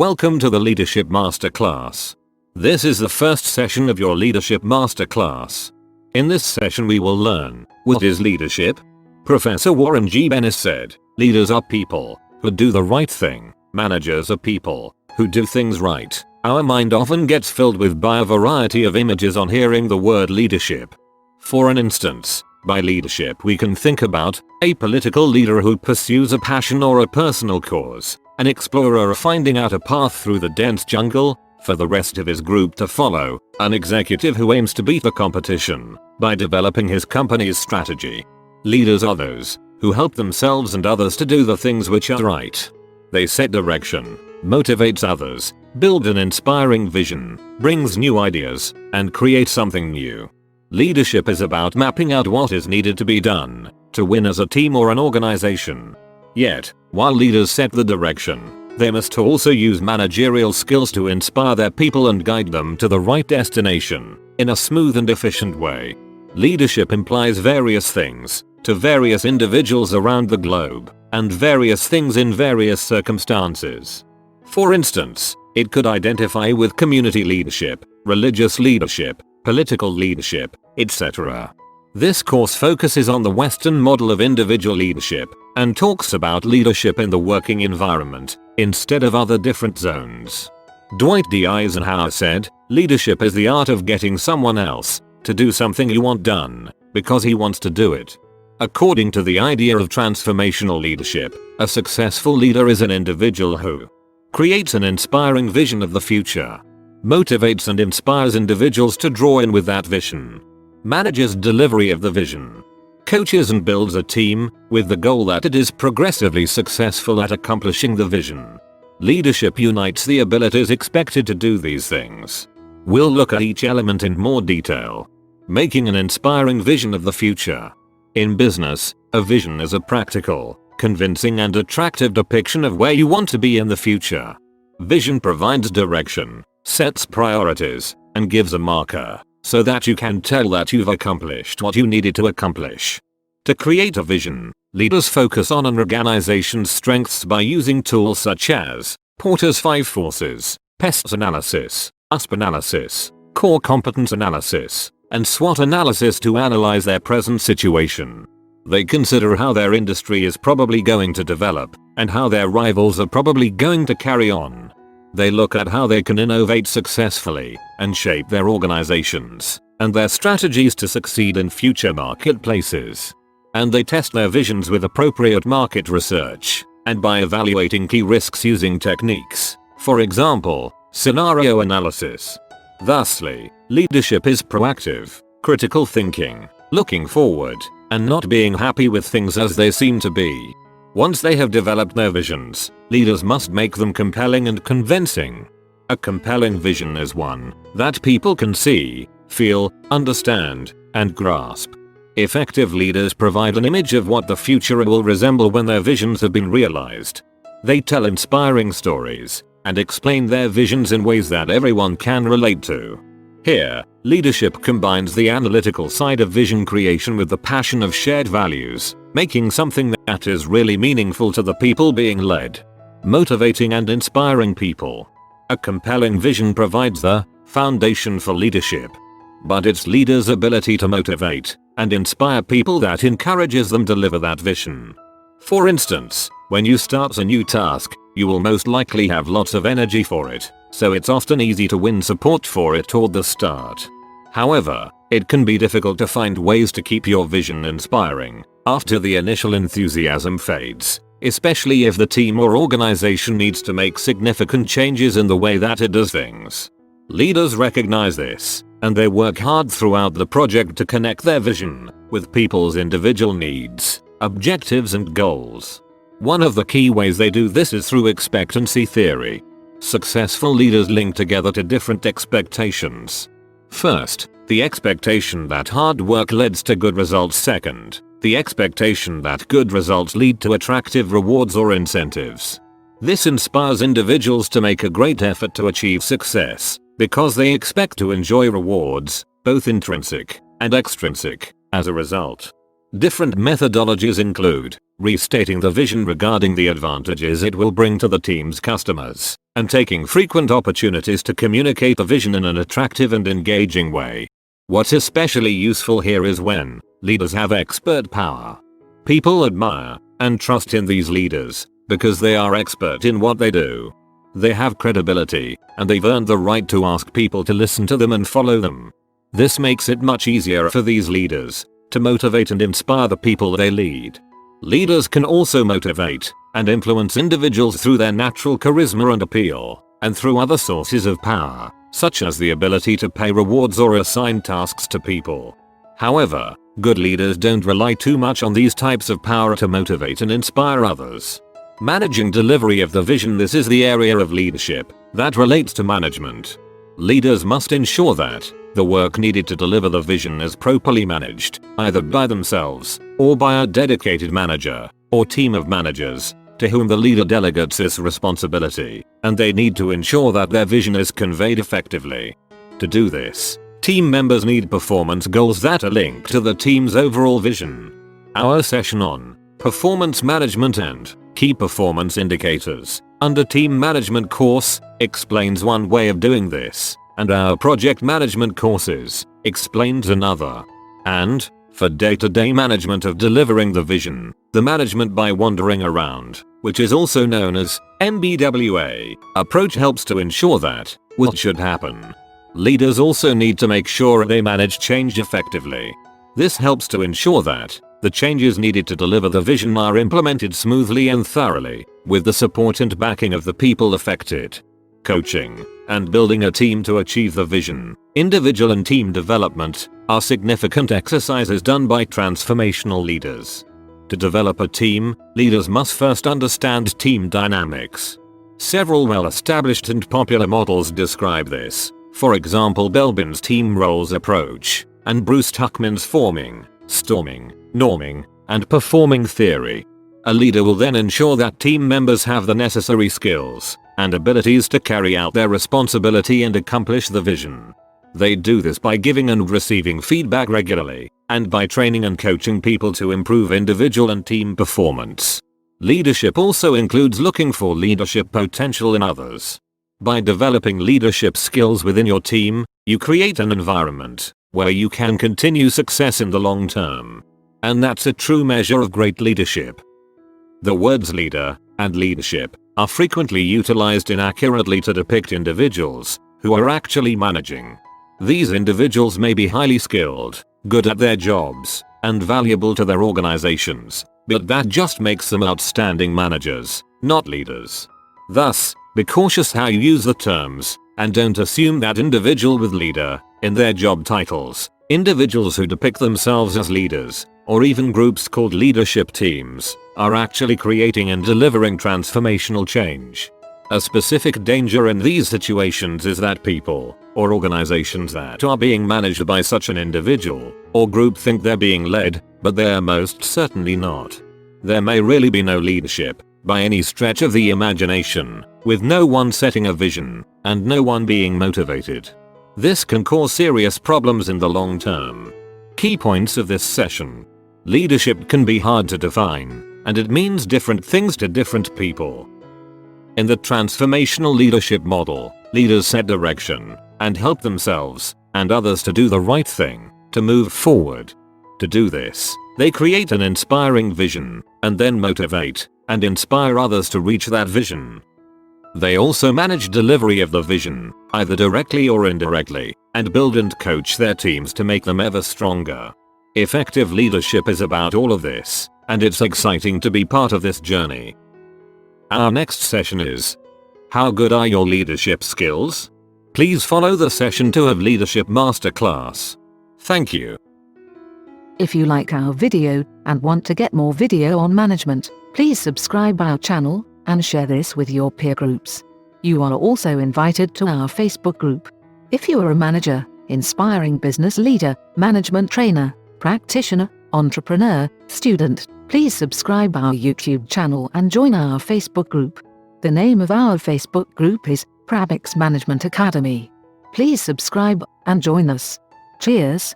Welcome to the Leadership Masterclass. This is the first session of your Leadership Masterclass. In this session we will learn, what is leadership? Professor Warren G. Bennis said, leaders are people who do the right thing. Managers are people who do things right. Our mind often gets filled with by a variety of images on hearing the word leadership. For an instance, by leadership we can think about a political leader who pursues a passion or a personal cause, an explorer finding out a path through the dense jungle for the rest of his group to follow, an executive who aims to beat the competition by developing his company's strategy. Leaders are those who help themselves and others to do the things which are right. They set direction, motivates others, build an inspiring vision, brings new ideas, and create something new. Leadership is about mapping out what is needed to be done to win as a team or an organization. Yet, while leaders set the direction, they must also use managerial skills to inspire their people and guide them to the right destination in a smooth and efficient way. Leadership implies various things to various individuals around the globe, and various things in various circumstances. For instance, it could identify with community leadership, religious leadership, political leadership, etc. This course focuses on the Western model of individual leadership and talks about leadership in the working environment instead of other different zones. Dwight D. Eisenhower said, leadership is the art of getting someone else to do something you want done because he wants to do it. According to the idea of transformational leadership, a successful leader is an individual who creates an inspiring vision of the future, motivates and inspires individuals to draw in with that vision, manages delivery of the vision, coaches and builds a team with the goal that it is progressively successful at accomplishing the vision. Leadership unites the abilities expected to do these things. We'll look at each element in more detail. Making an inspiring vision of the future. In business, a vision is a practical, convincing and attractive depiction of where you want to be in the future. Vision provides direction, sets priorities, and gives a marker so that you can tell that you've accomplished what you needed to accomplish. To create a vision, leaders focus on an organization's strengths by using tools such as Porter's 5 forces, PEST analysis, USP analysis, core competence analysis, and SWOT analysis to analyze their present situation. They consider how their industry is probably going to develop and how their rivals are probably going to carry on. They look at how they can innovate successfully and shape their organizations and their strategies to succeed in future marketplaces. And they test their visions with appropriate market research and by evaluating key risks using techniques, for example, scenario analysis. Thusly, leadership is proactive, critical thinking, looking forward, and not being happy with things as they seem to be. Once they have developed their visions, leaders must make them compelling and convincing. A compelling vision is one that people can see, feel, understand, and grasp. Effective leaders provide an image of what the future will resemble when their visions have been realized. They tell inspiring stories and explain their visions in ways that everyone can relate to. Here, leadership combines the analytical side of vision creation with the passion of shared values, making something that is really meaningful to the people being led. Motivating and inspiring people. A compelling vision provides the foundation for leadership. But it's leaders' ability to motivate and inspire people that encourages them to deliver that vision. For instance, when you start a new task, you will most likely have lots of energy for it, so it's often easy to win support for it toward the start. However, it can be difficult to find ways to keep your vision inspiring after the initial enthusiasm fades, especially if the team or organization needs to make significant changes in the way that it does things. Leaders recognize this, and they work hard throughout the project to connect their vision with people's individual needs, objectives and goals. One of the key ways they do this is through expectancy theory. Successful leaders link together to different expectations. First, the expectation that hard work leads to good results. Second, the expectation that good results lead to attractive rewards or incentives. This inspires individuals to make a great effort to achieve success because they expect to enjoy rewards, both intrinsic and extrinsic, as a result. Different methodologies include restating the vision regarding the advantages it will bring to the team's customers, and taking frequent opportunities to communicate the vision in an attractive and engaging way. What's especially useful here is when leaders have expert power. People admire and trust in these leaders because they are expert in what they do. They have credibility, and they've earned the right to ask people to listen to them and follow them. This makes it much easier for these leaders to motivate and inspire the people they lead. Leaders can also motivate and influence individuals through their natural charisma and appeal, and through other sources of power, such as the ability to pay rewards or assign tasks to people. However, good leaders don't rely too much on these types of power to motivate and inspire others. Managing delivery of the vision. This is the area of leadership that relates to management. Leaders must ensure that the work needed to deliver the vision is properly managed, either by themselves or by a dedicated manager or team of managers to whom the leader delegates this responsibility, and they need to ensure that their vision is conveyed effectively. To do this, team members need performance goals that are linked to the team's overall vision. Our session on performance management and key performance indicators under team management course explains one way of doing this, and our project management courses explains another. And for day-to-day management of delivering the vision, the management by wandering around, which is also known as MBWA, approach helps to ensure that what should happen. Leaders also need to make sure they manage change effectively. This helps to ensure that the changes needed to deliver the vision are implemented smoothly and thoroughly, with the support and backing of the people affected. Coaching and building a team to achieve the vision, individual and team development, are significant exercises done by transformational leaders. To develop a team, leaders must first understand team dynamics. Several well-established and popular models describe this. For example, Belbin's team roles approach, and Bruce Tuckman's forming, storming, norming, and performing theory. A leader will then ensure that team members have the necessary skills and abilities to carry out their responsibility and accomplish the vision. They do this by giving and receiving feedback regularly, and by training and coaching people to improve individual and team performance. Leadership also includes looking for leadership potential in others. By developing leadership skills within your team, you create an environment where you can continue success in the long term. And that's a true measure of great leadership. The words leader and leadership are frequently utilized inaccurately to depict individuals who are actually managing. These individuals may be highly skilled, good at their jobs, and valuable to their organizations, but that just makes them outstanding managers, not leaders. Thus, be cautious how you use the terms, and don't assume that individual with leader in their job titles, individuals who depict themselves as leaders, or even groups called leadership teams, are actually creating and delivering transformational change. A specific danger in these situations is that people, or organizations that are being managed by such an individual or group think they're being led, but they're most certainly not. There may really be no leadership, by any stretch of the imagination, with no one setting a vision, and no one being motivated. This can cause serious problems in the long term. Key points of this session. Leadership can be hard to define, and it means different things to different people. In the transformational leadership model, leaders set direction and help themselves and others to do the right thing, to move forward. To do this, they create an inspiring vision and then motivate and inspire others to reach that vision. They also manage delivery of the vision, either directly or indirectly, and build and coach their teams to make them ever stronger. Effective leadership is about all of this, and it's exciting to be part of this journey. Our next session is: how good are your leadership skills? Please follow the session to have leadership masterclass. Thank you. If you like our video and want to get more video on management, please subscribe our channel and share this with your peer groups. You are also invited to our Facebook group. If you are a manager, inspiring business leader, management trainer, practitioner, entrepreneur, student, please subscribe our YouTube channel and join our Facebook group. The name of our Facebook group is Prabix Management Academy. Please subscribe and join us. Cheers.